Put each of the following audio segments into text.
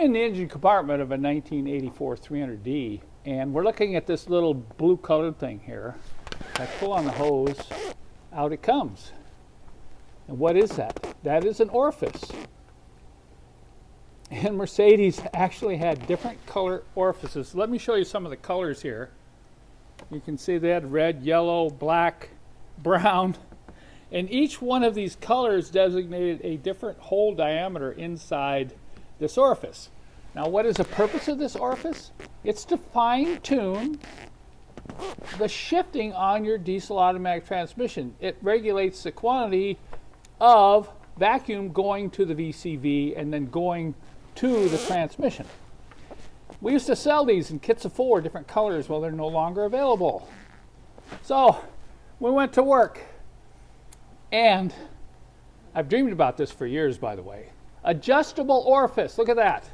in the engine compartment of a 1984 300D, and we're looking at this little blue colored thing here. I pull on the hose, out it comes. And what is that? That is an orifice. And Mercedes actually had different color orifices. Let me show you some of the colors here. You can see they had red, yellow, black, brown. And each one of these colors designated a different hole diameter inside this orifice. Now, what is the purpose of this orifice? It's to fine-tune the shifting on your diesel automatic transmission. It regulates the quantity of vacuum going to the VCV and then going to the transmission. We used to sell these in kits of 4 different colors. Well, they're no longer available. So we went to work, and I've dreamed about this for years, by the way. Adjustable orifice, look at that.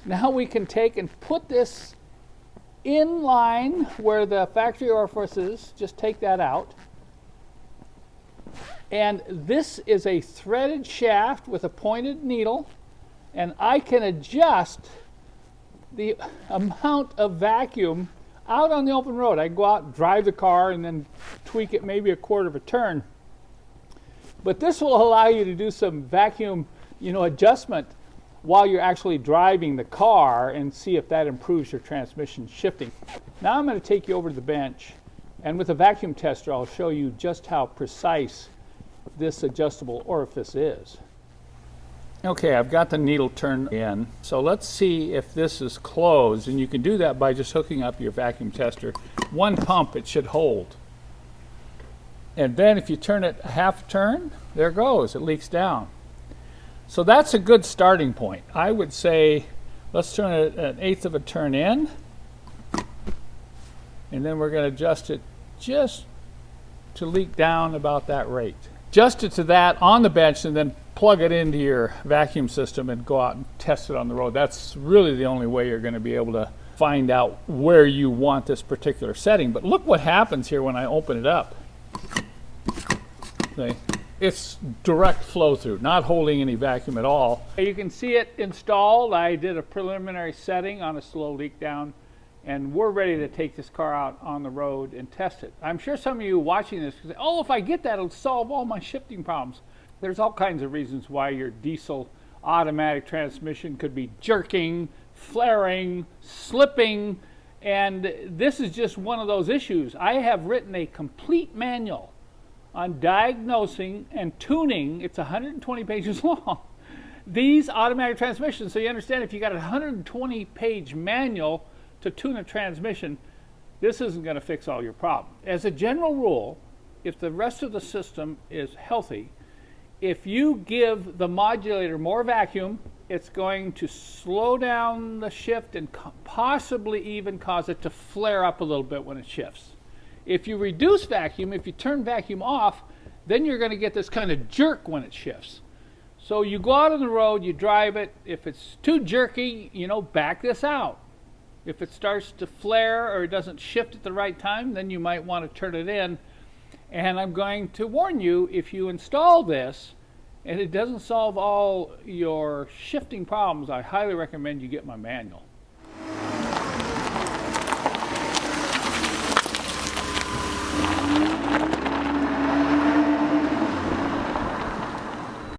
Now we can take and put this in line where the factory orifice is, just take that out. And this is a threaded shaft with a pointed needle, and I can adjust the amount of vacuum out on the open road. I can go out and drive the car and then tweak it maybe a quarter of a turn. But this will allow you to do some vacuum, adjustment while you're actually driving the car and see if that improves your transmission shifting. Now I'm going to take you over to the bench, and with a vacuum tester I'll show you just how precise this adjustable orifice is. Okay, I've got the needle turned in, so let's see if this is closed, and you can do that by just hooking up your vacuum tester. One pump it should hold. And then if you turn it a half turn, there it goes, it leaks down. So that's a good starting point. I would say let's turn it 1/8 of a turn in, and then we're going to adjust it just to leak down about that rate. Adjust it to that on the bench and then plug it into your vacuum system and go out and test it on the road. That's really the only way you're going to be able to find out where you want this particular setting. But look what happens here when I open it up. See? It's direct flow through, not holding any vacuum at all. You can see it installed. I did a preliminary setting on a slow leak down, and we're ready to take this car out on the road and test it. I'm sure some of you watching this say, oh, if I get that, it'll solve all my shifting problems. There's all kinds of reasons why your diesel automatic transmission could be jerking, flaring, slipping, and this is just one of those issues. I have written a complete manual on diagnosing and tuning, it's 120 pages long, these automatic transmissions. So you understand, if you got a 120-page manual to tune a transmission, this isn't going to fix all your problems. As a general rule, if the rest of the system is healthy, if you give the modulator more vacuum, it's going to slow down the shift and possibly even cause it to flare up a little bit when it shifts. If you reduce vacuum, if you turn vacuum off, then you're going to get this kind of jerk when it shifts. So you go out on the road, you drive it. If it's too jerky, back this out. If it starts to flare or it doesn't shift at the right time, then you might want to turn it in. And I'm going to warn you, if you install this and it doesn't solve all your shifting problems, I highly recommend you get my manual.